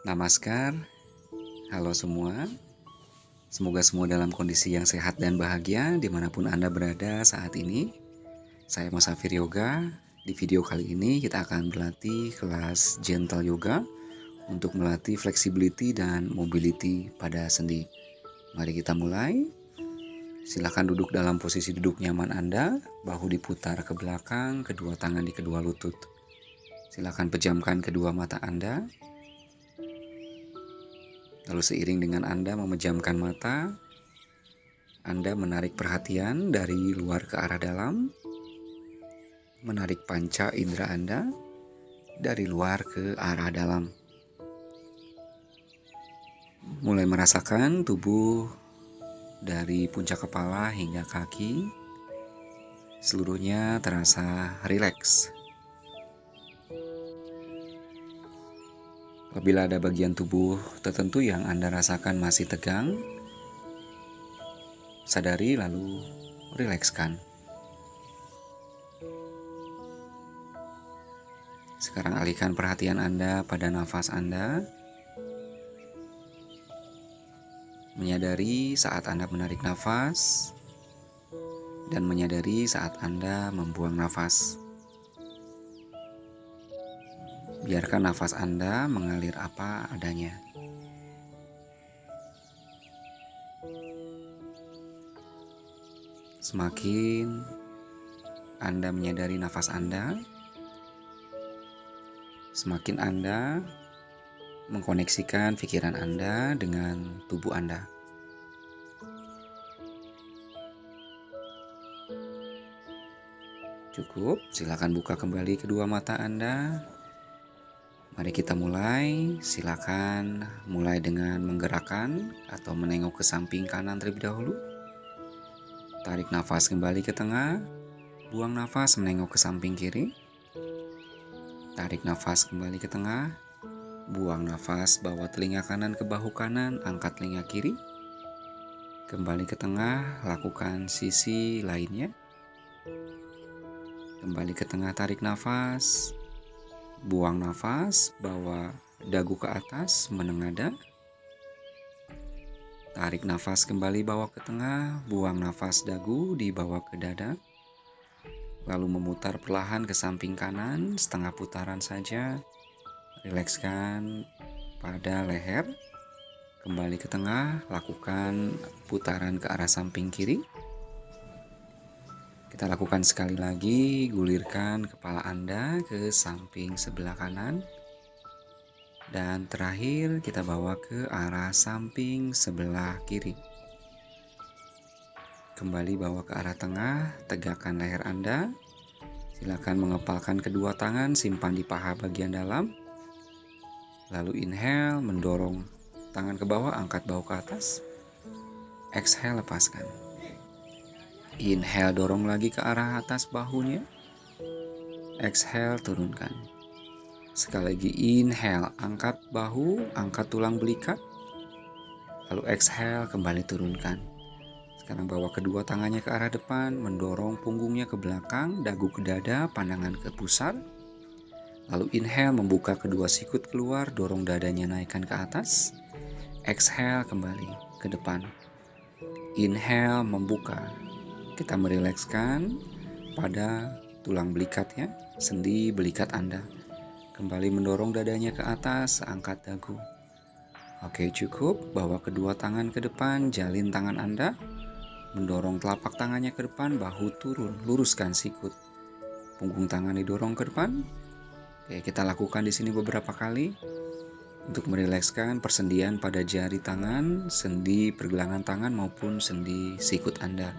Namaskar, halo semua. Semoga semua dalam kondisi yang sehat dan bahagia dimanapun Anda berada saat ini. Saya Musafir Yoga. Di video kali ini kita akan berlatih kelas Gentle Yoga untuk melatih flexibility dan mobility pada sendi. Mari kita mulai. Silakan duduk dalam posisi duduk nyaman Anda, bahu diputar ke belakang, kedua tangan di kedua lutut. Silakan pejamkan kedua mata Anda. Lalu seiring dengan Anda memejamkan mata, Anda menarik perhatian dari luar ke arah dalam, menarik panca indera Anda dari luar ke arah dalam. Mulai merasakan tubuh dari puncak kepala hingga kaki, seluruhnya terasa rileks. Apabila ada bagian tubuh tertentu yang Anda rasakan masih tegang, sadari lalu rilekskan. Sekarang alihkan perhatian Anda pada nafas Anda. Menyadari saat Anda menarik nafas dan menyadari saat Anda membuang nafas. Biarkan nafas Anda mengalir apa adanya. Semakin Anda menyadari nafas Anda, semakin Anda mengkoneksikan pikiran Anda dengan tubuh Anda. Cukup, silakan buka kembali kedua mata Anda. Mari kita mulai. Silakan mulai dengan menggerakkan atau menengok ke samping kanan terlebih dahulu. Tarik nafas kembali ke tengah. Buang nafas menengok ke samping kiri. Tarik nafas kembali ke tengah. Buang nafas, bawa telinga kanan ke bahu kanan, angkat telinga kiri. Kembali ke tengah, lakukan sisi lainnya. Kembali ke tengah, tarik nafas. Buang nafas, bawa dagu ke atas, menengadah. Tarik nafas kembali, bawa ke tengah. Buang nafas, dagu dibawa ke dada. Lalu memutar perlahan ke samping kanan, setengah putaran saja. Rilekskan pada leher. Kembali ke tengah, lakukan putaran ke arah samping kiri. Kita lakukan sekali lagi, gulirkan kepala Anda ke samping sebelah kanan. Dan terakhir kita bawa ke arah samping sebelah kiri. Kembali bawa ke arah tengah, tegakkan leher Anda. Silakan mengepalkan kedua tangan, simpan di paha bagian dalam. Lalu inhale, mendorong tangan ke bawah, angkat bahu ke atas. Exhale, lepaskan. Inhale, dorong lagi ke arah atas bahunya. Exhale, turunkan. Sekali lagi inhale, angkat bahu, angkat tulang belikat. Lalu exhale, kembali turunkan. Sekarang bawa kedua tangannya ke arah depan, mendorong punggungnya ke belakang, dagu ke dada, pandangan ke pusar. Lalu inhale, membuka kedua sikut keluar, dorong dadanya naikkan ke atas. Exhale, kembali ke depan. Inhale, membuka. Kita merilekskan pada tulang belikatnya, sendi belikat Anda. Kembali mendorong dadanya ke atas, angkat dagu. Oke, cukup. Bawa kedua tangan ke depan, jalin tangan Anda. Mendorong telapak tangannya ke depan, bahu turun, luruskan sikut. Punggung tangan didorong ke depan. Oke, kita lakukan di sini beberapa kali untuk merilekskan persendian pada jari tangan, sendi pergelangan tangan maupun sendi sikut Anda.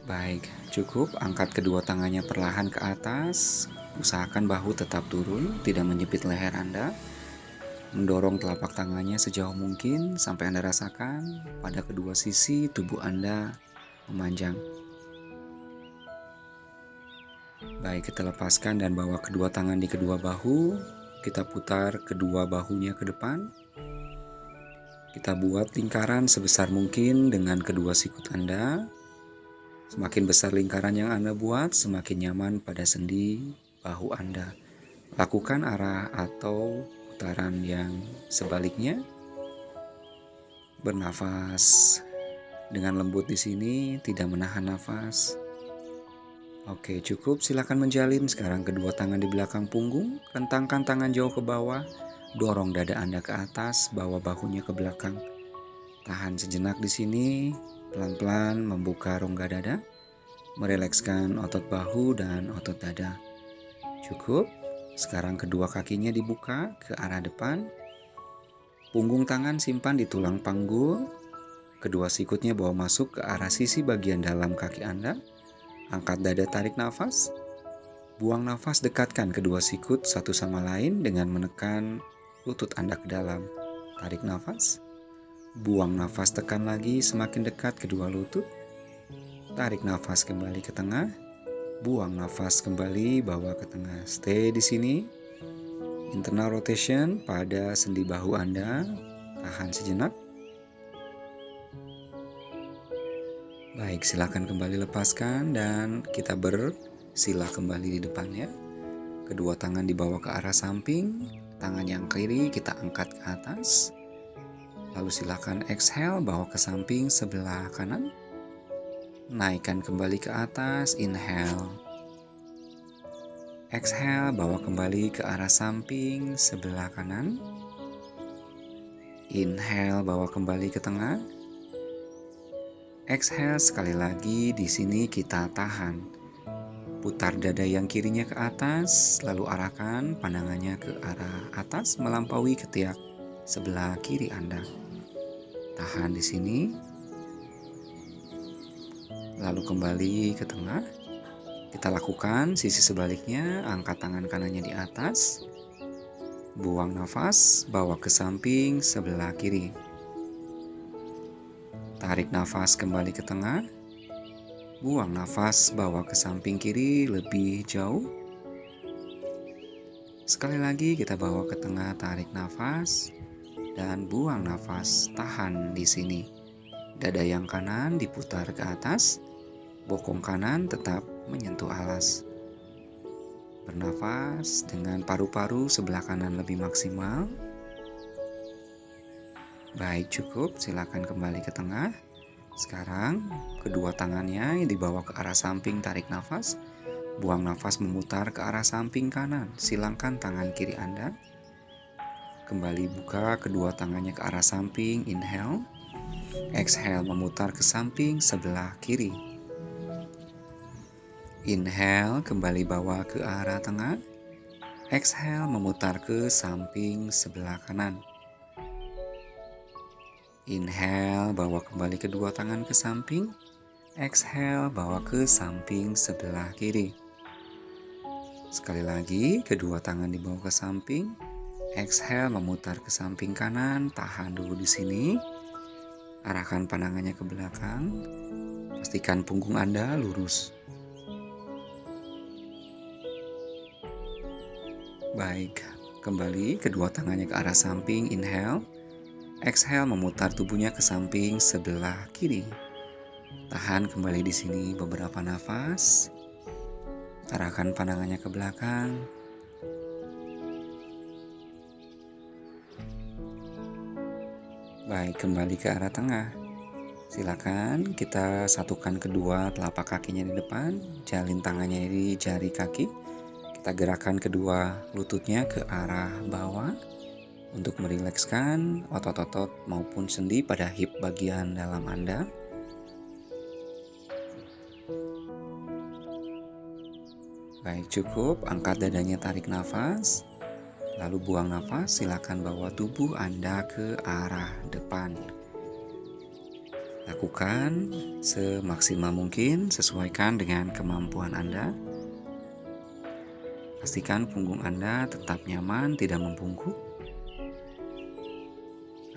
Baik, cukup. Angkat kedua tangannya perlahan ke atas. Usahakan bahu tetap turun, tidak menjepit leher Anda. Mendorong telapak tangannya sejauh mungkin sampai Anda rasakan pada kedua sisi tubuh Anda memanjang. Baik, kita lepaskan dan bawa kedua tangan di kedua bahu. Kita putar kedua bahunya ke depan. Kita buat lingkaran sebesar mungkin dengan kedua sikut Anda. Semakin besar lingkaran yang Anda buat, semakin nyaman pada sendi bahu Anda. Lakukan arah atau putaran yang sebaliknya. Bernafas dengan lembut di sini, tidak menahan nafas. Oke, cukup. Silakan menjalin. Sekarang kedua tangan di belakang punggung, rentangkan tangan jauh ke bawah, dorong dada Anda ke atas, bawa bahunya ke belakang. Tahan sejenak di sini, pelan-pelan membuka rongga dada, merilekskan otot bahu dan otot dada. Cukup. Sekarang kedua kakinya dibuka ke arah depan. Punggung tangan simpan di tulang panggul. Kedua sikutnya bawa masuk ke arah sisi bagian dalam kaki Anda. Angkat dada, tarik nafas. Buang nafas, dekatkan kedua sikut satu sama lain dengan menekan lutut Anda ke dalam. Tarik nafas. Buang nafas, tekan lagi semakin dekat kedua lutut. Tarik nafas kembali ke tengah. Buang nafas kembali, bawa ke tengah. Stay di sini. Internal rotation pada sendi bahu Anda. Tahan sejenak. Baik, silakan kembali lepaskan dan kita bersila kembali di depannya. Kedua tangan dibawa ke arah samping, tangan yang kiri kita angkat ke atas. Lalu silakan exhale, bawa ke samping sebelah kanan. Naikkan kembali ke atas, inhale. Exhale, bawa kembali ke arah samping sebelah kanan. Inhale, bawa kembali ke tengah. Exhale, sekali lagi di sini kita tahan. Putar dada yang kirinya ke atas, lalu arahkan pandangannya ke arah atas melampaui ketiak sebelah kiri Anda. Tahan di sini. Lalu kembali ke tengah. Kita lakukan sisi sebaliknya, angkat tangan kanannya di atas. Buang nafas, bawa ke samping sebelah kiri. Tarik nafas kembali ke tengah. Buang nafas, bawa ke samping kiri lebih jauh. Sekali lagi kita bawa ke tengah, tarik nafas dan buang nafas, tahan di sini. Dada yang kanan diputar ke atas, bokong kanan tetap menyentuh alas. Bernafas dengan paru-paru sebelah kanan lebih maksimal. Baik, cukup. Silakan kembali ke tengah. Sekarang kedua tangannya yang dibawa ke arah samping, tarik nafas. Buang nafas, memutar ke arah samping kanan. Silangkan tangan kiri Anda. Kembali buka kedua tangannya ke arah samping, inhale. Exhale, memutar ke samping sebelah kiri. Inhale, kembali bawa ke arah tengah. Exhale, memutar ke samping sebelah kanan. Inhale, bawa kembali kedua tangan ke samping. Exhale, bawa ke samping sebelah kiri. Sekali lagi, kedua tangan dibawa ke samping. Exhale, memutar ke samping kanan. Tahan dulu di sini. Arahkan pandangannya ke belakang. Pastikan punggung Anda lurus. Baik, kembali kedua tangannya ke arah samping, inhale. Exhale, memutar tubuhnya ke samping sebelah kiri. Tahan kembali di sini beberapa nafas. Arahkan pandangannya ke belakang. Baik, kembali ke arah tengah. Silakan kita satukan kedua telapak kakinya di depan, jalin tangannya di jari kaki. Kita gerakkan kedua lututnya ke arah bawah untuk merilekskan otot-otot maupun sendi pada hip bagian dalam Anda. Baik, cukup. Angkat dadanya, tarik nafas. Lalu buang nafas, silakan bawa tubuh Anda ke arah depan. Lakukan semaksimal mungkin, sesuaikan dengan kemampuan Anda. Pastikan punggung Anda tetap nyaman, tidak membungkuk.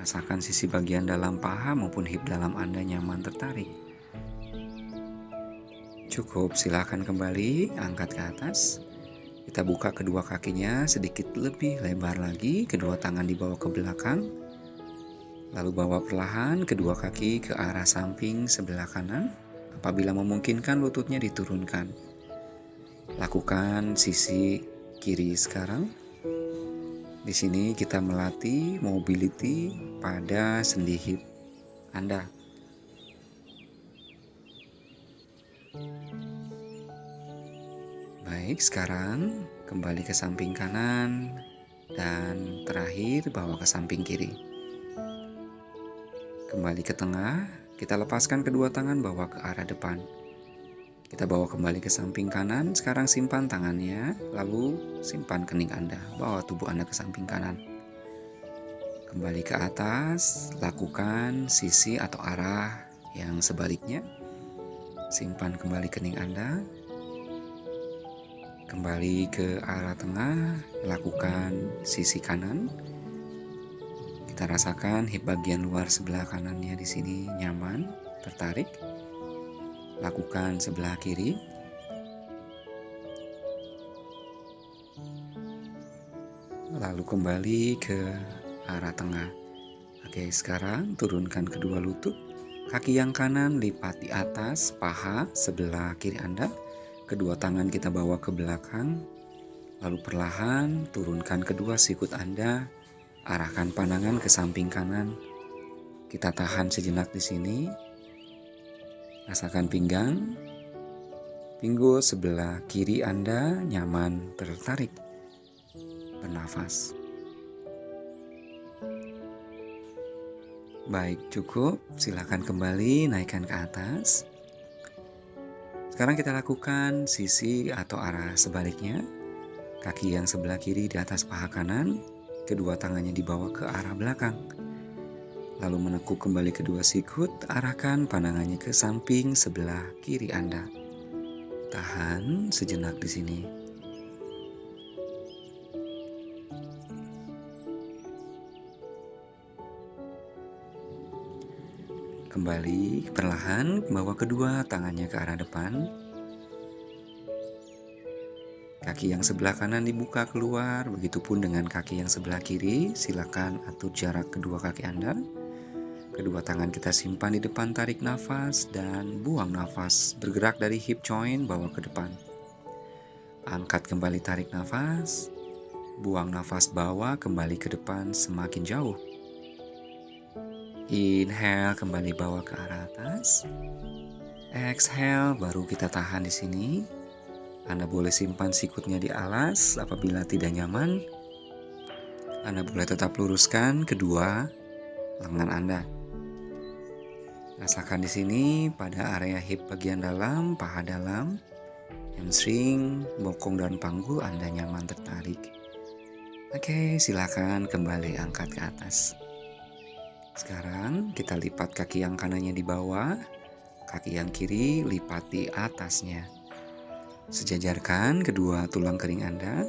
Rasakan sisi bagian dalam paha maupun hip dalam Anda nyaman tertarik. Cukup, silakan kembali, angkat ke atas. Kita buka kedua kakinya sedikit lebih lebar lagi, kedua tangan dibawa ke belakang. Lalu bawa perlahan kedua kaki ke arah samping sebelah kanan. Apabila memungkinkan, lututnya diturunkan. Lakukan sisi kiri sekarang. Di sini kita melatih mobility pada sendi hip Anda. Baik, sekarang kembali ke samping kanan dan terakhir bawa ke samping kiri. Kembali ke tengah, kita lepaskan kedua tangan bawa ke arah depan. Kita bawa kembali ke samping kanan, sekarang simpan tangannya, lalu simpan kening Anda, bawa tubuh Anda ke samping kanan. Kembali ke atas, lakukan sisi atau arah yang sebaliknya. Simpan kembali kening Anda. Kembali ke arah tengah, lakukan sisi kanan. Kita rasakan hip bagian luar sebelah kanannya di sini nyaman, tertarik. Lakukan sebelah kiri. Lalu kembali ke arah tengah. Oke, sekarang turunkan kedua lutut. Kaki yang kanan lipat di atas paha sebelah kiri Anda. Kedua tangan kita bawa ke belakang. Lalu perlahan turunkan kedua sikut Anda. Arahkan pandangan ke samping kanan. Kita tahan sejenak di sini. Rasakan pinggang. Pinggul sebelah kiri Anda nyaman, tertarik. Bernafas. Baik, cukup. Silakan kembali naikkan ke atas. Sekarang kita lakukan sisi atau arah sebaliknya. Kaki yang sebelah kiri di atas paha kanan, kedua tangannya dibawa ke arah belakang. Lalu menekuk kembali kedua sikut, arahkan pandangannya ke samping sebelah kiri Anda. Tahan sejenak di sini. Kembali perlahan bawa kedua tangannya ke arah depan. Kaki yang sebelah kanan dibuka keluar, begitupun dengan kaki yang sebelah kiri. Silakan atur jarak kedua kaki Anda. Kedua tangan kita simpan di depan, tarik nafas dan buang nafas. Bergerak dari hip joint bawa ke depan. Angkat kembali, tarik nafas. Buang nafas, bawa kembali ke depan semakin jauh. Inhale, kembali bawa ke arah atas. Exhale, baru kita tahan di sini. Anda boleh simpan sikutnya di alas apabila tidak nyaman. Anda boleh tetap luruskan kedua lengan Anda. Rasakan di sini pada area hip bagian dalam, paha dalam, hamstring, bokong dan panggul Anda nyaman, tertarik. Oke, silakan kembali angkat ke atas. Sekarang kita lipat kaki yang kanannya di bawah, kaki yang kiri lipat di atasnya. Sejajarkan kedua tulang kering Anda.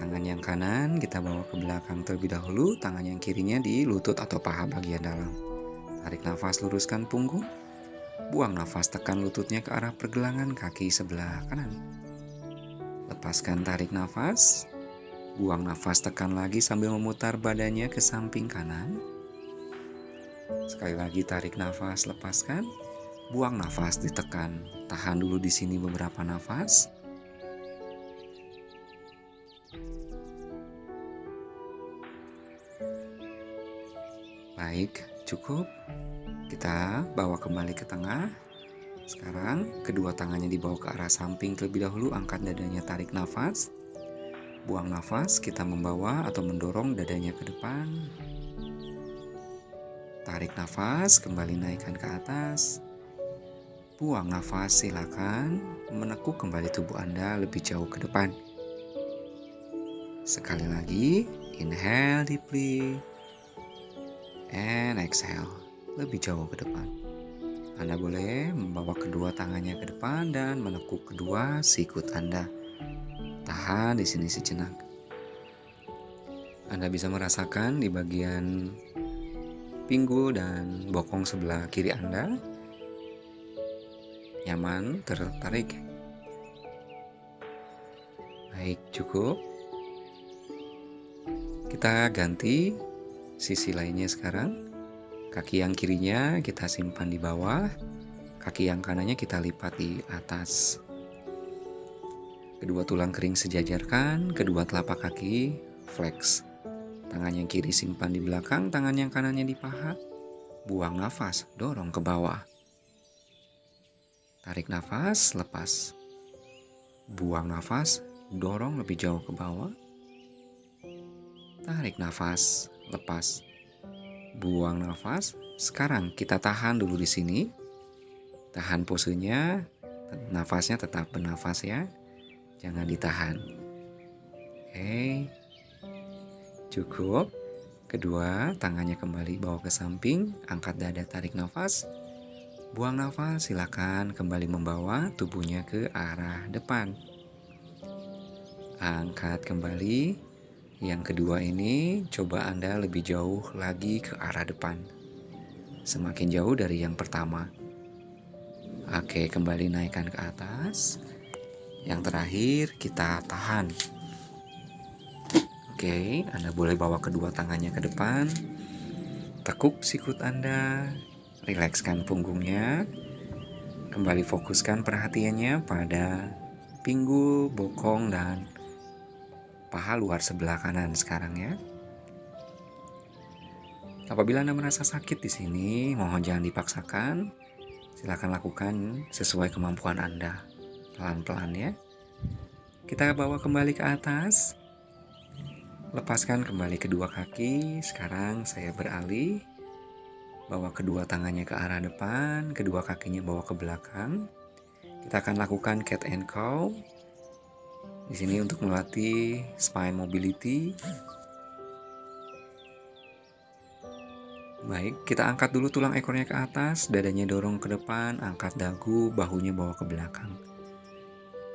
Tangan yang kanan kita bawa ke belakang terlebih dahulu, tangan yang kirinya di lutut atau paha bagian dalam. Tarik nafas, luruskan punggung. Buang nafas, tekan lututnya ke arah pergelangan kaki sebelah kanan. Lepaskan, tarik nafas. Buang nafas, tekan lagi sambil memutar badannya ke samping kanan. Sekali lagi tarik nafas, lepaskan. Buang nafas, ditekan. Tahan dulu di sini beberapa nafas. Baik, cukup. Kita bawa kembali ke tengah. Sekarang kedua tangannya dibawa ke arah samping terlebih dahulu. Angkat dadanya, tarik nafas. Buang nafas, kita membawa atau mendorong dadanya ke depan. Tarik nafas, kembali naikkan ke atas. Buang nafas, silakan menekuk kembali tubuh Anda lebih jauh ke depan. Sekali lagi, inhale deeply. And exhale, lebih jauh ke depan. Anda boleh membawa kedua tangannya ke depan dan menekuk kedua sikut Anda. Tahan di sini sejenak. Anda bisa merasakan di bagian pinggul dan bokong sebelah kiri Anda nyaman, tertarik. Baik, cukup. Kita ganti sisi lainnya sekarang. Kaki yang kirinya kita simpan di bawah, kaki yang kanannya kita lipat di atas. Kedua tulang kering sejajarkan, kedua telapak kaki flex. Tangan yang kiri simpan di belakang, tangan yang kanannya di paha. Buang nafas, dorong ke bawah. Tarik nafas, lepas. Buang nafas, dorong lebih jauh ke bawah. Tarik nafas, lepas. Buang nafas. Sekarang kita tahan dulu di sini. Tahan posenya, nafasnya tetap bernafas ya. Jangan ditahan. Oke. Cukup. Kedua, tangannya kembali bawa ke samping, angkat dada, tarik nafas. Buang nafas, silakan kembali membawa tubuhnya ke arah depan. Angkat kembali. Yang kedua ini, coba Anda lebih jauh lagi ke arah depan. Semakin jauh dari yang pertama. Oke, kembali naikkan ke atas. Yang terakhir, kita tahan. Oke, Anda boleh bawa kedua tangannya ke depan. Tekuk sikut Anda. Rilekskan punggungnya. Kembali fokuskan perhatiannya pada pinggul, bokong, dan paha luar sebelah kanan sekarang ya. Apabila Anda merasa sakit di sini, mohon jangan dipaksakan. Silakan lakukan sesuai kemampuan Anda. Pelan-pelan ya. Kita bawa kembali ke atas. Lepaskan kembali kedua kaki. Sekarang saya beralih. Bawa kedua tangannya ke arah depan, kedua kakinya bawa ke belakang. Kita akan lakukan cat and cow. Di sini untuk melatih spine mobility. Baik, kita angkat dulu tulang ekornya ke atas, dadanya dorong ke depan, angkat dagu, bahunya bawa ke belakang.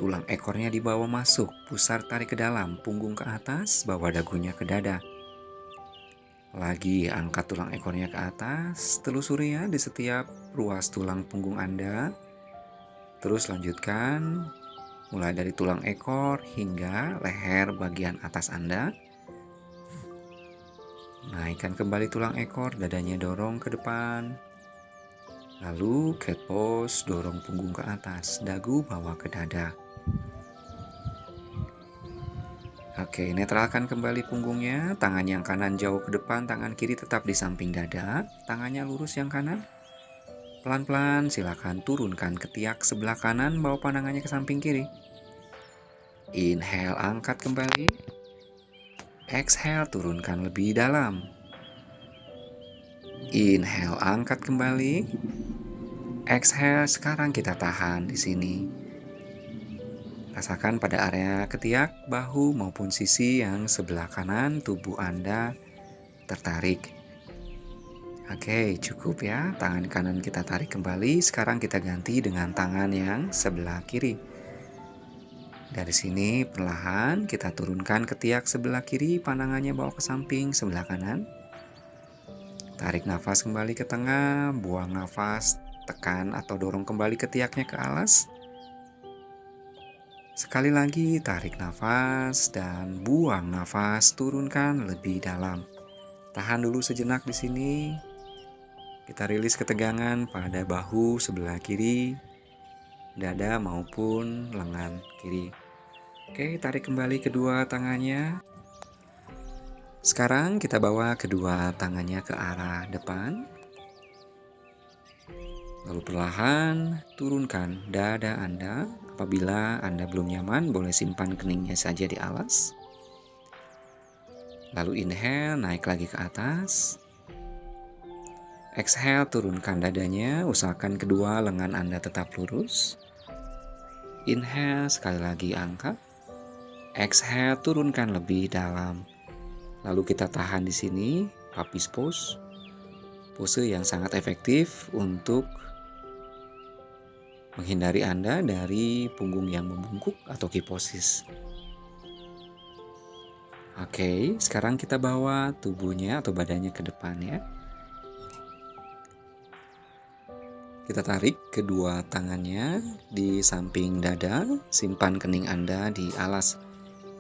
Tulang ekornya dibawa masuk, pusar tarik ke dalam, punggung ke atas, bawa dagunya ke dada. Lagi angkat tulang ekornya ke atas, telusuri ya di setiap ruas tulang punggung Anda. Terus lanjutkan mulai dari tulang ekor hingga leher bagian atas Anda. Naikkan kembali tulang ekor, dadanya dorong ke depan. Lalu cat pose, dorong punggung ke atas, dagu bawa ke dada. Oke, netralkan kembali punggungnya, tangan yang kanan jauh ke depan, tangan kiri tetap di samping dada, tangannya lurus yang kanan. Pelan-pelan silakan turunkan ketiak sebelah kanan, bawa pandangannya ke samping kiri. Inhale, angkat kembali. Exhale, turunkan lebih dalam. Inhale, angkat kembali. Exhale, sekarang kita tahan di sini. Rasakan pada area ketiak, bahu maupun sisi yang sebelah kanan tubuh Anda tertarik. Oke, cukup ya. Tangan kanan kita tarik kembali. Sekarang kita ganti dengan tangan yang sebelah kiri. Dari sini perlahan kita turunkan ketiak sebelah kiri, pandangannya bawa ke samping sebelah kanan. Tarik nafas kembali ke tengah, buang nafas, tekan atau dorong kembali ketiaknya ke alas. Sekali lagi tarik nafas dan buang nafas, turunkan lebih dalam. Tahan dulu sejenak di sini. Kita rilis ketegangan pada bahu sebelah kiri, dada maupun lengan kiri. Oke, tarik kembali kedua tangannya. Sekarang kita bawa kedua tangannya ke arah depan. Lalu perlahan turunkan dada Anda. Apabila Anda belum nyaman, boleh simpan keningnya saja di alas. Lalu inhale, naik lagi ke atas. Exhale, turunkan dadanya. Usahakan kedua lengan Anda tetap lurus. Inhale, sekali lagi angkat. Exhale, turunkan lebih dalam. Lalu kita tahan di sini, puppy pose. Pose yang sangat efektif untuk menghindari Anda dari punggung yang membungkuk atau kiposis. Oke, sekarang kita bawa tubuhnya atau badannya ke depan ya. Kita tarik kedua tangannya di samping dada, simpan kening Anda di alas.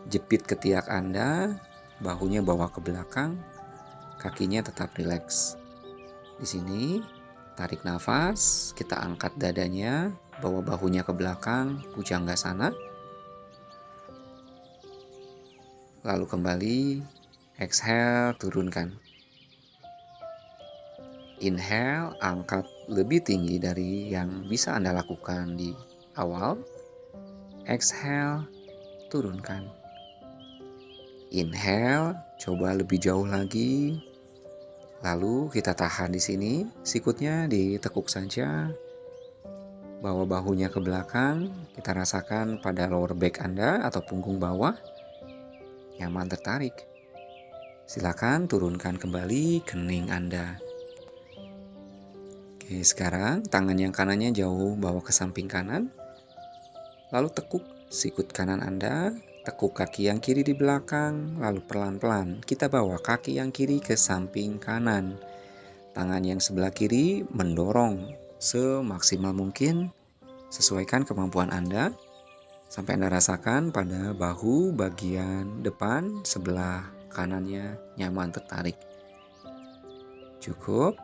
Jepit ketiak Anda, bahunya bawa ke belakang, kakinya tetap rileks. Di sini, tarik nafas, kita angkat dadanya, bawa bahunya ke belakang, bhujangasana. lalu kembali, exhale, turunkan. Inhale, angkat lebih tinggi dari yang bisa Anda lakukan di awal. Exhale, turunkan. Inhale, coba lebih jauh lagi. Lalu kita tahan di sini, sikutnya ditekuk saja. Bawa bahunya ke belakang, kita rasakan pada lower back Anda atau punggung bawah. Nyaman tertarik. Silakan turunkan kembali kening Anda. Oke, sekarang tangan yang kanannya jauh bawa ke samping kanan. Lalu tekuk sikut kanan Anda, tekuk kaki yang kiri di belakang, lalu pelan-pelan kita bawa kaki yang kiri ke samping kanan. Tangan yang sebelah kiri mendorong semaksimal mungkin, sesuaikan kemampuan Anda, sampai Anda rasakan pada bahu bagian depan sebelah kanannya nyaman tertarik. Cukup.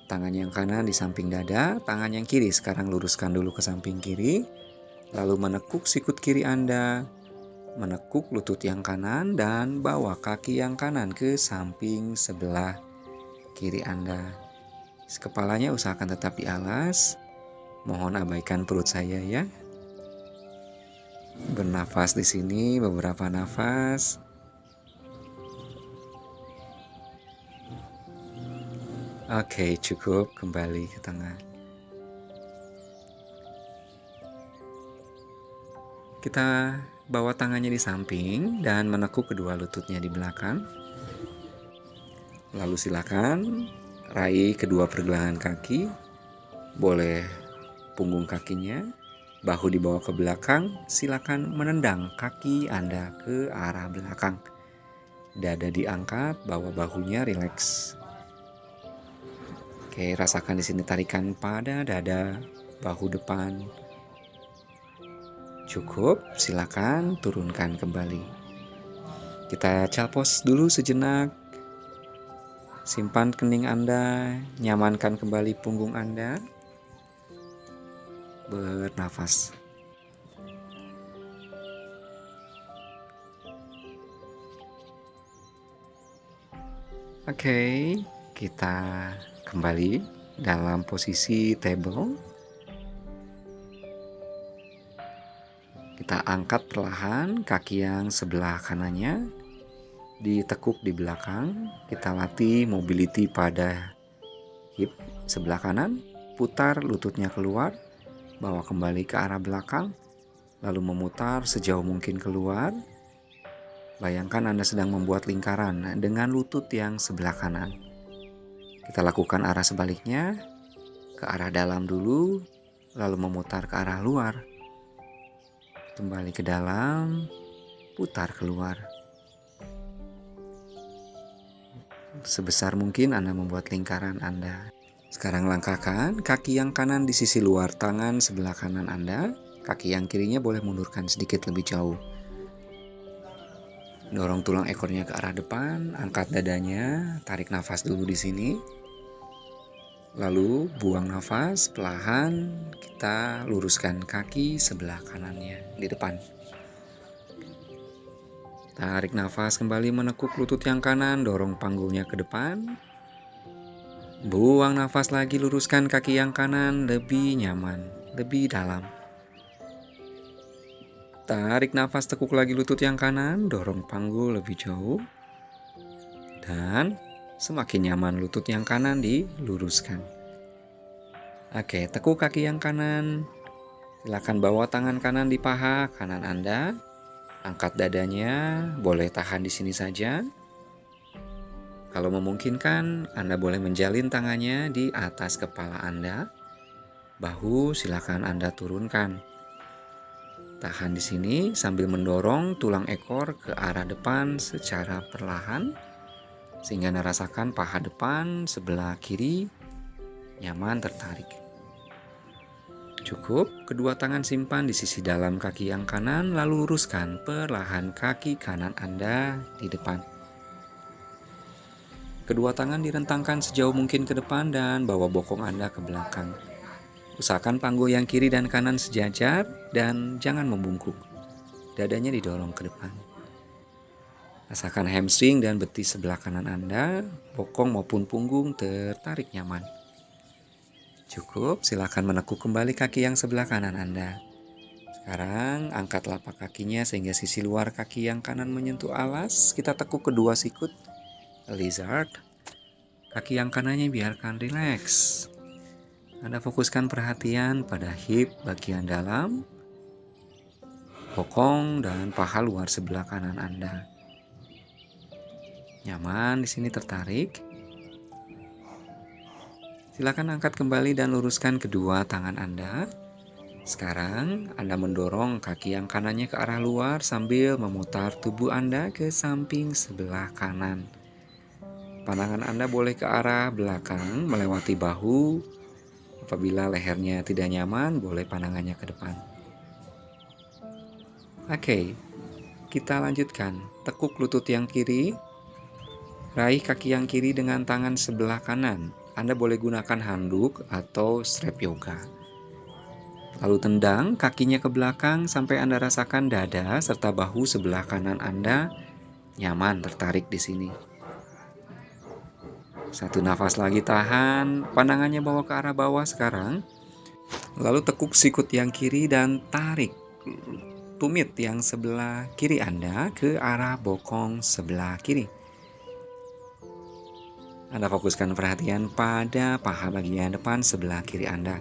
Tangan yang kanan di samping dada, tangan yang kiri sekarang luruskan dulu ke samping kiri. Lalu menekuk sikut kiri Anda, menekuk lutut yang kanan dan bawa kaki yang kanan ke samping sebelah kiri Anda. Kepalanya usahakan tetap di alas. Mohon abaikan perut saya ya. Bernafas di sini beberapa nafas. Oke, cukup. Kembali ke tengah. Kita bawa tangannya di samping dan menekuk kedua lututnya di belakang. Lalu silakan raih kedua pergelangan kaki. Boleh punggung kakinya, bahu dibawa ke belakang. Silakan menendang kaki Anda ke arah belakang. Dada diangkat, bawa bahunya rileks. Oke, rasakan di sini tarikan pada dada, bahu depan. Cukup, silakan turunkan kembali. Kita calpos dulu sejenak. Simpan kening Anda, nyamankan kembali punggung Anda. Bernafas. Oke, kita kembali dalam posisi table. Kita angkat perlahan kaki yang sebelah kanannya, ditekuk di belakang. Kita latih mobility pada hip sebelah kanan, putar lututnya keluar, bawa kembali ke arah belakang, lalu memutar sejauh mungkin keluar. Bayangkan Anda sedang membuat lingkaran dengan lutut yang sebelah kanan. Kita lakukan arah sebaliknya, ke arah dalam dulu, lalu memutar ke arah luar. Kembali ke dalam, putar keluar. Sebesar mungkin Anda membuat lingkaran Anda. Sekarang langkahkan kaki yang kanan di sisi luar tangan sebelah kanan Anda. Kaki yang kirinya boleh mundurkan sedikit lebih jauh. Dorong tulang ekornya ke arah depan, angkat dadanya, tarik nafas dulu di sini. Lalu buang nafas, perlahan kita luruskan kaki sebelah kanannya di depan. Tarik nafas kembali menekuk lutut yang kanan, dorong panggulnya ke depan. Buang nafas lagi, luruskan kaki yang kanan lebih nyaman, lebih dalam. Tarik nafas, tekuk lagi lutut yang kanan, dorong panggul lebih jauh. Dan semakin nyaman lutut yang kanan diluruskan. Oke, tekuk kaki yang kanan. Silakan bawa tangan kanan di paha kanan Anda. Angkat dadanya, boleh tahan di sini saja. Kalau memungkinkan, Anda boleh menjalin tangannya di atas kepala Anda. Bahu silakan Anda turunkan. Tahan di sini sambil mendorong tulang ekor ke arah depan secara perlahan, sehingga Anda rasakan paha depan sebelah kiri nyaman tertarik. Cukup, kedua tangan simpan di sisi dalam kaki yang kanan, lalu luruskan perlahan kaki kanan Anda di depan. Kedua tangan direntangkan sejauh mungkin ke depan dan bawa bokong Anda ke belakang. Usahakan panggul yang kiri dan kanan sejajar dan jangan membungkuk. Dadanya didorong ke depan. Rasakan hamstring dan betis sebelah kanan Anda, bokong maupun punggung tertarik nyaman. Cukup, silakan menekuk kembali kaki yang sebelah kanan Anda. Sekarang angkat telapak kakinya sehingga sisi luar kaki yang kanan menyentuh alas. Kita tekuk kedua sikut, lizard. Kaki yang kanannya biarkan rileks. Anda fokuskan perhatian pada hip bagian dalam, bokong dan paha luar sebelah kanan Anda. Nyaman di sini, tertarik? Silakan angkat kembali dan luruskan kedua tangan Anda. Sekarang Anda mendorong kaki yang kanannya ke arah luar sambil memutar tubuh Anda ke samping sebelah kanan. Pandangan Anda boleh ke arah belakang melewati bahu. Apabila lehernya tidak nyaman, boleh pandangannya ke depan. Oke, kita lanjutkan. Tekuk lutut yang kiri. Raih kaki yang kiri dengan tangan sebelah kanan. Anda boleh gunakan handuk atau strap yoga. Lalu tendang kakinya ke belakang sampai Anda rasakan dada serta bahu sebelah kanan Anda nyaman, tertarik di sini. Satu nafas lagi, tahan. Pandangannya bawa ke arah bawah sekarang. Lalu tekuk sikut yang kiri dan tarik tumit yang sebelah kiri Anda ke arah bokong sebelah kiri. Anda fokuskan perhatian pada paha bagian depan sebelah kiri Anda.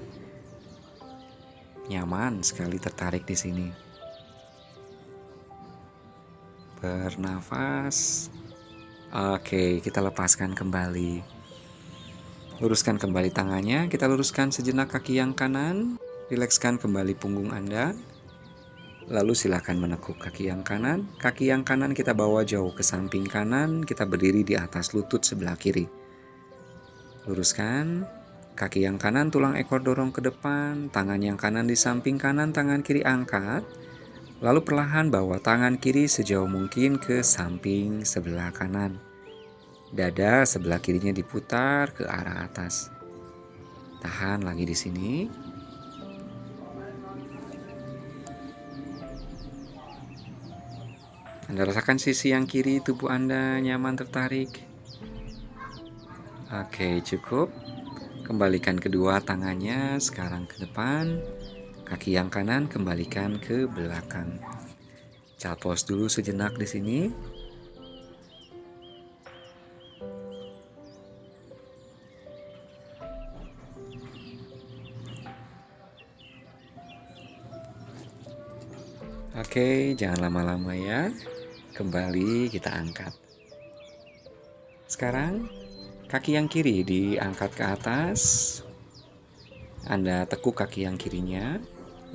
Nyaman sekali, tertarik di sini. Bernafas. Oke, kita lepaskan kembali. Luruskan kembali tangannya. Kita luruskan sejenak kaki yang kanan. Rilekskan kembali punggung Anda. Lalu silakan menekuk kaki yang kanan. Kaki yang kanan kita bawa jauh ke samping kanan. Kita berdiri di atas lutut sebelah kiri. Luruskan. Kaki yang kanan, tulang ekor dorong ke depan. Tangan yang kanan di samping kanan, tangan kiri angkat. Lalu perlahan bawa tangan kiri sejauh mungkin ke samping sebelah kanan. Dada sebelah kirinya diputar ke arah atas. Tahan lagi di sini. Anda rasakan sisi yang kiri tubuh Anda nyaman, tertarik. Oke, cukup. Kembalikan kedua tangannya sekarang ke depan. Kaki yang kanan kembalikan ke belakang. Child pose dulu sejenak di sini. Oke, jangan lama-lama ya. Kembali kita angkat. Sekarang kaki yang kiri diangkat ke atas. Anda tekuk kaki yang kirinya.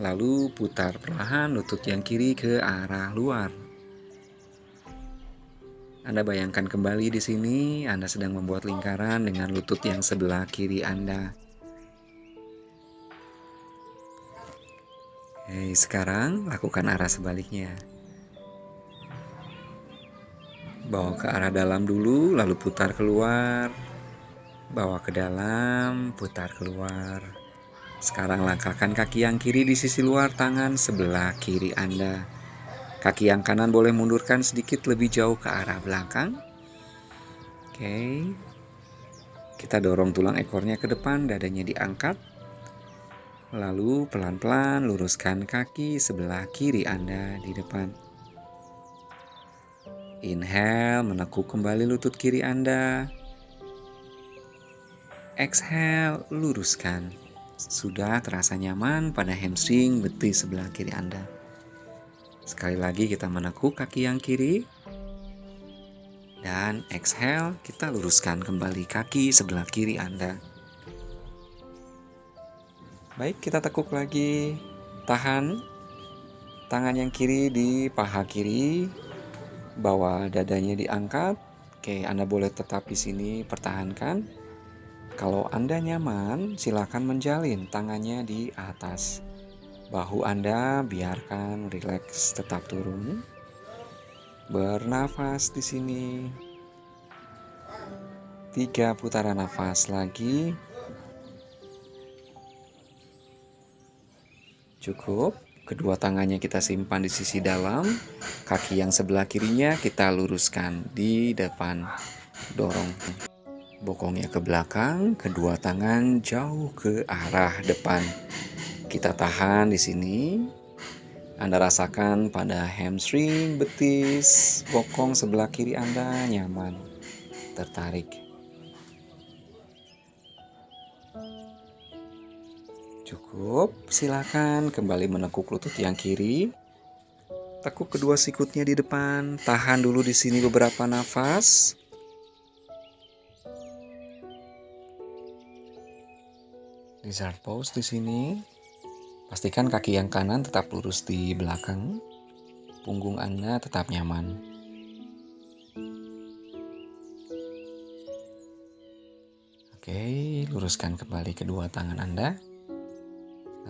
Lalu putar perlahan lutut yang kiri ke arah luar. Anda bayangkan kembali di sini, Anda sedang membuat lingkaran dengan lutut yang sebelah kiri Anda. Sekarang lakukan arah sebaliknya. Bawa ke arah dalam dulu, lalu putar keluar. Bawa ke dalam, putar keluar. Sekarang langkahkan kaki yang kiri di sisi luar tangan sebelah kiri Anda. Kaki yang kanan boleh mundurkan sedikit lebih jauh ke arah belakang. Oke. Kita dorong tulang ekornya ke depan, dadanya diangkat. Lalu pelan-pelan luruskan kaki sebelah kiri Anda di depan. Inhale, menekuk kembali lutut kiri Anda. Exhale, luruskan. Sudah terasa nyaman pada hamstring betis sebelah kiri Anda. Sekali lagi kita menekuk kaki yang kiri. Dan exhale, kita luruskan kembali kaki sebelah kiri Anda. Baik, kita tekuk lagi. Tahan. Tangan yang kiri di paha kiri. Bawa dadanya diangkat. Oke, Anda boleh tetap di sini, pertahankan. Kalau Anda nyaman, silakan menjalin tangannya di atas. Bahu Anda biarkan rileks, tetap turun. Bernafas di sini. 3 putaran nafas lagi. Cukup. kedua tangannya kita simpan di sisi dalam, kaki yang sebelah kirinya kita luruskan di depan. Dorong bokongnya ke belakang, kedua tangan jauh ke arah depan. Kita tahan di sini. Anda rasakan pada hamstring, betis, bokong sebelah kiri Anda nyaman, tertarik. Cukup, silakan kembali menekuk lutut yang kiri. Tekuk kedua sikutnya di depan, tahan dulu di sini beberapa nafas. Lizard pose di sini. Pastikan kaki yang kanan tetap lurus di belakang. Punggung Anda tetap nyaman. Oke, luruskan kembali kedua tangan Anda.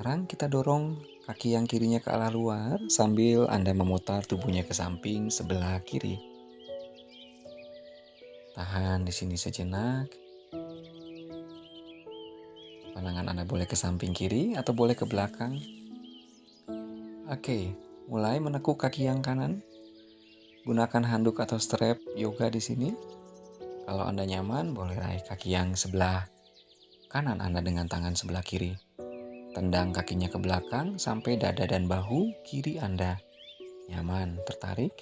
Sekarang kita dorong kaki yang kirinya ke arah luar sambil Anda memutar tubuhnya ke samping sebelah kiri. Tahan di sini sejenak. Pandangan Anda boleh ke samping kiri atau boleh ke belakang. Oke, mulai menekuk kaki yang kanan. Gunakan handuk atau strap yoga di sini. Kalau Anda nyaman, boleh raih kaki yang sebelah kanan Anda dengan tangan sebelah kiri. Tendang kakinya ke belakang sampai dada dan bahu kiri Anda. Nyaman, tertarik?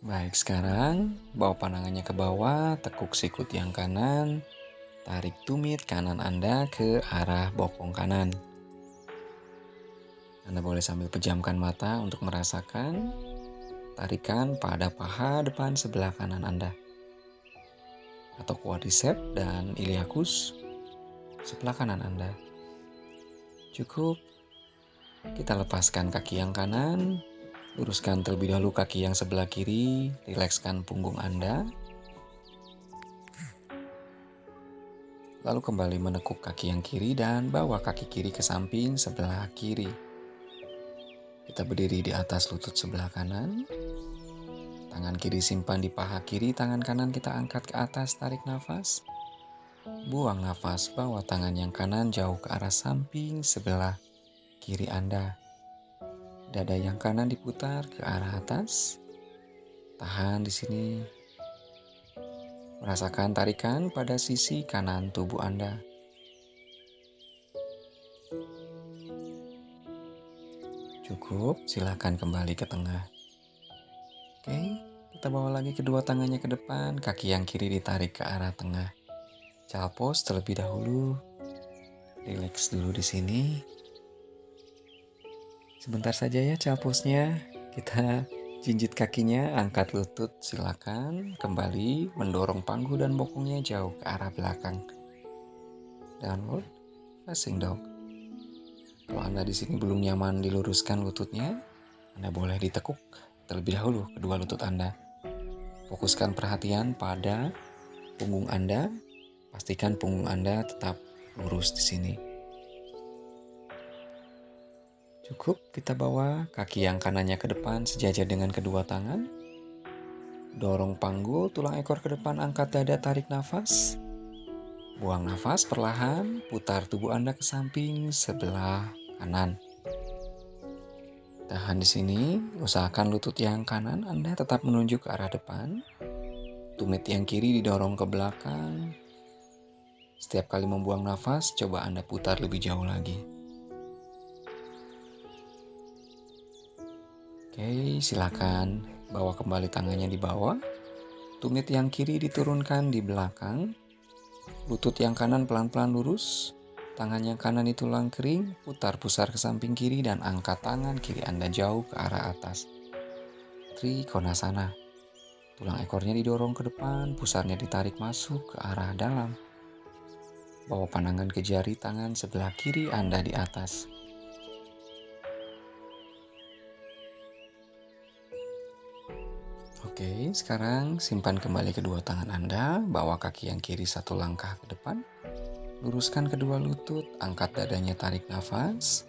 Baik, sekarang bawa pandangannya ke bawah, tekuk sikut yang kanan, tarik tumit kanan Anda ke arah bokong kanan. Anda boleh sambil pejamkan mata untuk merasakan tarikan pada paha depan sebelah kanan Anda. Atau quadricep dan iliacus sebelah kanan Anda. Cukup. Kita lepaskan kaki yang kanan. Luruskan terlebih dahulu kaki yang sebelah kiri, rilekskan punggung Anda. Lalu kembali menekuk kaki yang kiri dan bawa kaki kiri ke samping sebelah kiri. Kita berdiri di atas lutut sebelah kanan. Tangan kiri simpan di paha kiri, tangan kanan kita angkat ke atas, tarik nafas. Buang nafas, bawa tangan yang kanan jauh ke arah samping sebelah kiri Anda. Dada yang kanan diputar ke arah atas. Tahan di sini. Merasakan tarikan pada sisi kanan tubuh Anda. Cukup, silakan kembali ke tengah. Oke, kita bawa lagi kedua tangannya ke depan, kaki yang kiri ditarik ke arah tengah. Child pose terlebih dahulu. Relax dulu di sini. Sebentar saja ya child pose-nya. Kita jinjit kakinya, angkat lutut, silakan. Kembali mendorong pangku dan bokongnya jauh ke arah belakang. Downward facing dog. Kalau Anda di sini belum nyaman diluruskan lututnya, Anda boleh ditekuk terlebih dahulu kedua lutut Anda. Fokuskan perhatian pada punggung Anda. Pastikan punggung Anda tetap lurus di sini. Cukup, kita bawa kaki yang kanannya ke depan sejajar dengan kedua tangan. Dorong panggul, tulang ekor ke depan, angkat dada, tarik nafas. Buang nafas perlahan, putar tubuh Anda ke samping sebelah kanan. Tahan di sini, usahakan lutut yang kanan Anda tetap menunjuk ke arah depan. Tumit yang kiri didorong ke belakang. Setiap kali membuang nafas, coba Anda putar lebih jauh lagi. Oke, silakan bawa kembali tangannya di bawah. Tumit yang kiri diturunkan di belakang. Lutut yang kanan pelan-pelan lurus. Tangan yang kanan di tulang kering, putar pusar ke samping kiri dan angkat tangan kiri Anda jauh ke arah atas. Trikonasana. Tulang ekornya didorong ke depan, pusarnya ditarik masuk ke arah dalam. Bawa pandangan ke jari tangan sebelah kiri Anda di atas. Oke, sekarang simpan kembali kedua tangan Anda, bawa kaki yang kiri satu langkah ke depan. Luruskan kedua lutut, angkat dadanya, tarik nafas.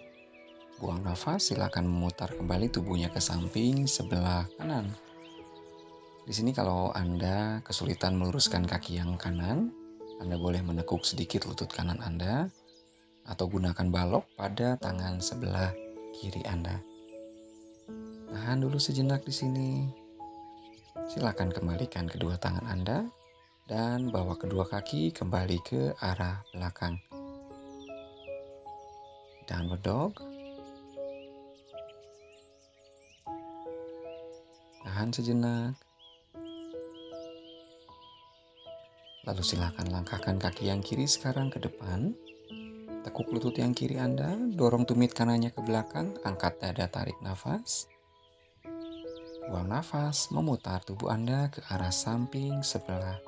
Buang nafas, silakan memutar kembali tubuhnya ke samping sebelah kanan. Di sini kalau Anda kesulitan meluruskan kaki yang kanan, Anda boleh menekuk sedikit lutut kanan Anda atau gunakan balok pada tangan sebelah kiri Anda. Tahan dulu sejenak di sini. Silakan kembalikan kedua tangan Anda dan bawa kedua kaki kembali ke arah belakang. Downward dog. Tahan sejenak. Lalu silakan langkahkan kaki yang kiri sekarang ke depan. Tekuk lutut yang kiri Anda, dorong tumit kanannya ke belakang, angkat dada, tarik nafas. Buang nafas, memutar tubuh Anda ke arah samping sebelah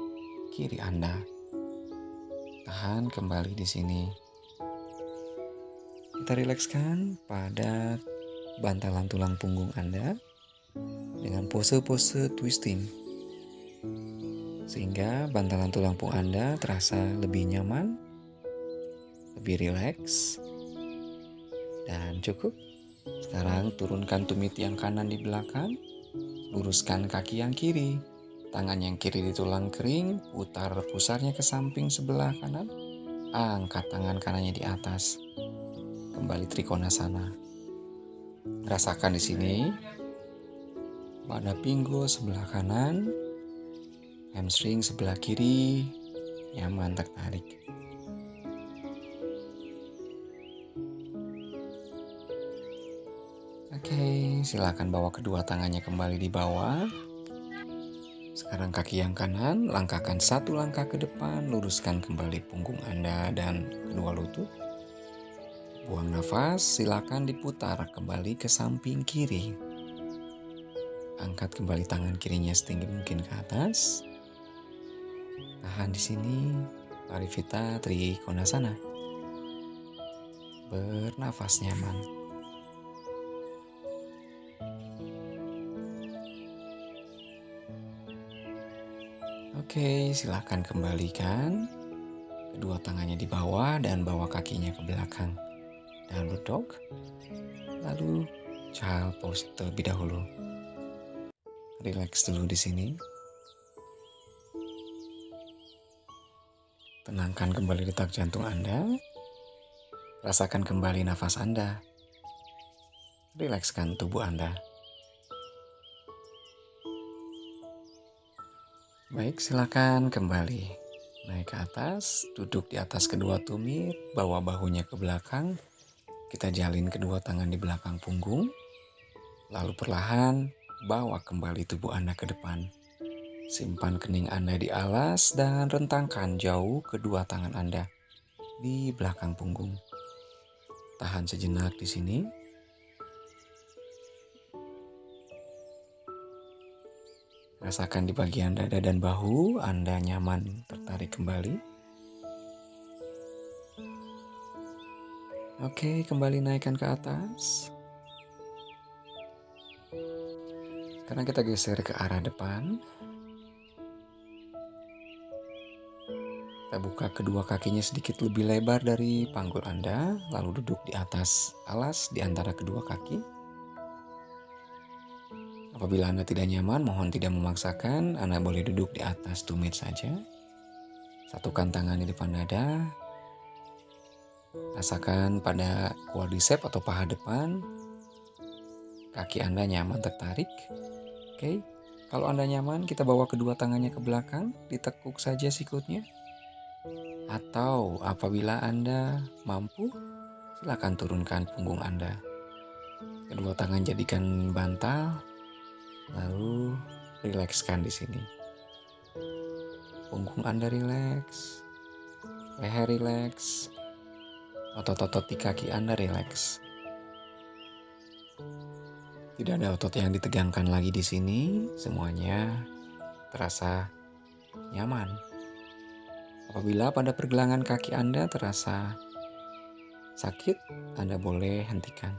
kiri Anda. Tahan kembali di sini. Kita rilekskan pada bantalan tulang punggung Anda dengan pose-pose twisting. Sehingga bantalan tulang punggung Anda terasa lebih nyaman, lebih rileks, dan cukup. Sekarang turunkan tumit yang kanan di belakang, luruskan kaki yang kiri. Tangan yang kiri di tulang kering, putar pusarnya ke samping sebelah kanan. Angkat tangan kanannya di atas. Kembali Trikonasana. Rasakan di sini. Pada pinggul sebelah kanan, hamstring sebelah kiri, nyaman tertarik. Oke, silakan bawa kedua tangannya kembali di bawah. Sekarang kaki yang kanan, langkahkan satu langkah ke depan, luruskan kembali punggung Anda dan kedua lutut. Buang nafas, silakan diputar kembali ke samping kiri. Angkat kembali tangan kirinya setinggi mungkin ke atas. Tahan di sini, Parivita Trikonasana. Bernafas nyaman. Oke, silakan kembalikan kedua tangannya di bawah dan bawa kakinya ke belakang. Downward dog. Lalu child pose terlebih dahulu. Relax dulu di sini. Tenangkan kembali detak jantung Anda. Rasakan kembali nafas Anda. Rilekskan tubuh Anda. Baik, silakan kembali. Naik ke atas, duduk di atas kedua tumit, bawa bahunya ke belakang. Kita jalin kedua tangan di belakang punggung. Lalu perlahan bawa kembali tubuh Anda ke depan. Simpan kening Anda di alas dan rentangkan jauh kedua tangan Anda di belakang punggung. Tahan sejenak di sini. Rasakan di bagian dada dan bahu Anda nyaman tertarik kembali. Oke, kembali naikkan ke atas. Sekarang kita geser ke arah depan. Kita buka kedua kakinya sedikit lebih lebar dari panggul Anda, lalu duduk di atas alas di antara kedua kaki. Apabila Anda tidak nyaman, mohon tidak memaksakan, Anda boleh duduk di atas tumit saja. Satukan tangan di depan dada. Rasakan pada quadricep atau paha depan. Kaki Anda nyaman tertarik. Oke, kalau Anda nyaman, kita bawa kedua tangannya ke belakang, ditekuk saja sikutnya. Atau apabila Anda mampu, silakan turunkan punggung Anda. Kedua tangan jadikan bantal, lalu rilekskan di sini. Punggung Anda rileks, leher rileks, otot-otot di kaki Anda rileks. Tidak ada otot yang ditegangkan lagi di sini, semuanya terasa nyaman. Apabila pada pergelangan kaki Anda terasa sakit, Anda boleh hentikan.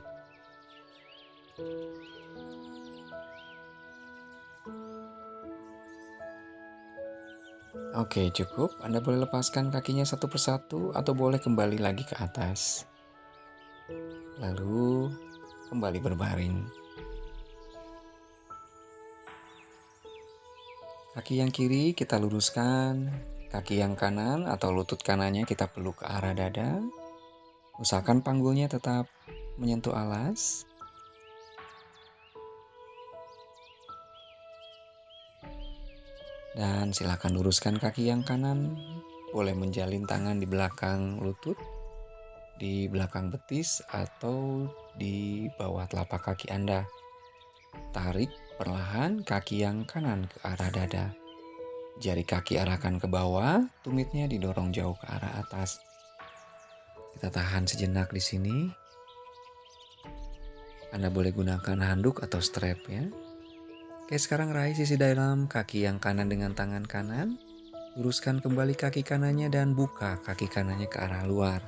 Oke, cukup. Anda boleh lepaskan kakinya satu persatu atau boleh kembali lagi ke atas. Lalu kembali berbaring. Kaki yang kiri kita luruskan, Kaki yang kanan atau lutut kanannya kita peluk ke arah dada. Usahakan panggulnya tetap menyentuh alas. Dan silakan luruskan kaki yang kanan. Boleh menjalin tangan di belakang lutut, di belakang betis, atau di bawah telapak kaki Anda. Tarik perlahan kaki yang kanan ke arah dada. Jari kaki arahkan ke bawah, tumitnya didorong jauh ke arah atas. Kita tahan sejenak di sini. Anda boleh gunakan handuk atau strap ya. Oke, sekarang raih sisi dalam kaki yang kanan dengan tangan kanan. Luruskan kembali kaki kanannya dan buka kaki kanannya ke arah luar.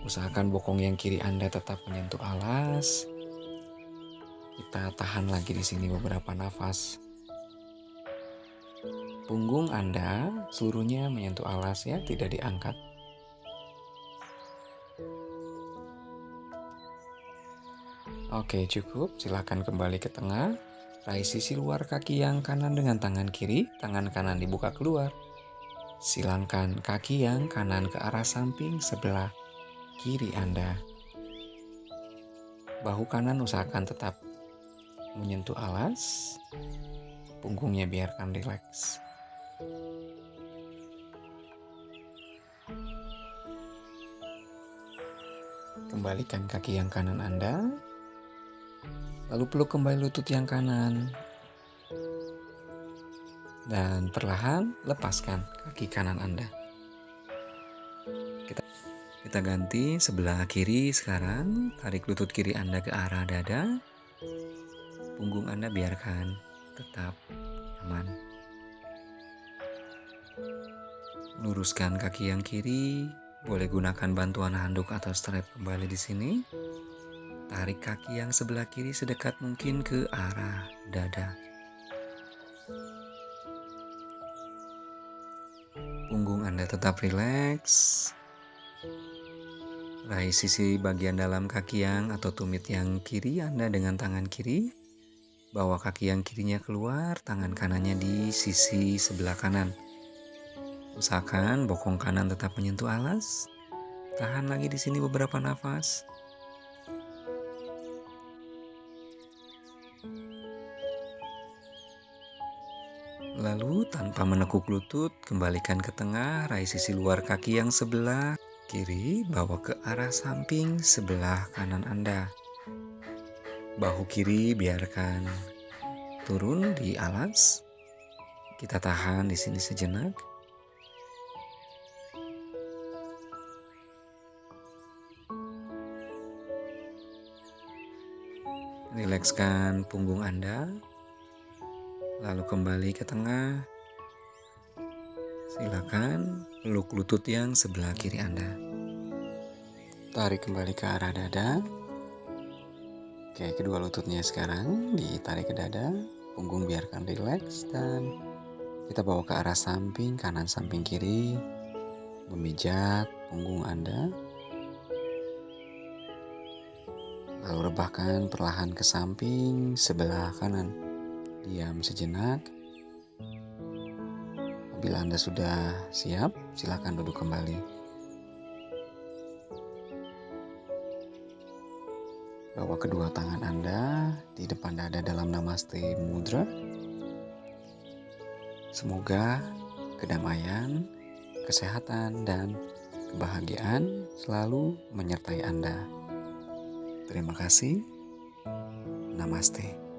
Usahakan bokong yang kiri Anda tetap menyentuh alas. Kita tahan lagi di sini beberapa nafas. Punggung Anda seluruhnya menyentuh alas ya, tidak diangkat. Oke, cukup. Silakan kembali ke tengah. Raih sisi luar kaki yang kanan dengan tangan kiri, tangan kanan dibuka keluar. Silangkan kaki yang kanan ke arah samping sebelah kiri Anda. Bahu kanan usahakan tetap menyentuh alas. Punggungnya biarkan rileks. Kembalikan kaki yang kanan Anda. Lalu peluk kembali lutut yang kanan. Dan perlahan lepaskan kaki kanan Anda. Kita ganti sebelah kiri sekarang. Tarik lutut kiri Anda ke arah dada. Punggung Anda biarkan tetap aman. Luruskan kaki yang kiri. Boleh gunakan bantuan handuk atau strap kembali di sini. Tarik kaki yang sebelah kiri sedekat mungkin ke arah dada. Punggung Anda tetap rileks. Raih sisi bagian dalam kaki yang atau tumit yang kiri Anda dengan tangan kiri. Bawa kaki yang kirinya keluar, tangan kanannya di sisi sebelah kanan. Usahakan bokong kanan tetap menyentuh alas. Tahan lagi di sini beberapa nafas. Lalu tanpa menekuk lutut, kembalikan ke tengah, raih sisi luar kaki yang sebelah kiri, bawa ke arah samping sebelah kanan Anda. Bahu kiri biarkan turun di alas. Kita tahan di sini sejenak. Rilekskan punggung Anda. Lalu kembali ke tengah. Silakan peluk lutut yang sebelah kiri Anda. Tarik kembali ke arah dada. Oke, kedua lututnya sekarang ditarik ke dada. Punggung biarkan rileks dan kita bawa ke arah samping, kanan samping kiri. Memijat punggung Anda. Lalu rebahkan perlahan ke samping sebelah kanan. Diam sejenak. Bila Anda sudah siap, silakan duduk kembali. Bawa kedua tangan Anda di depan dada dalam Namaste Mudra. Semoga kedamaian, kesehatan, dan kebahagiaan selalu menyertai Anda. Terima kasih. Namaste.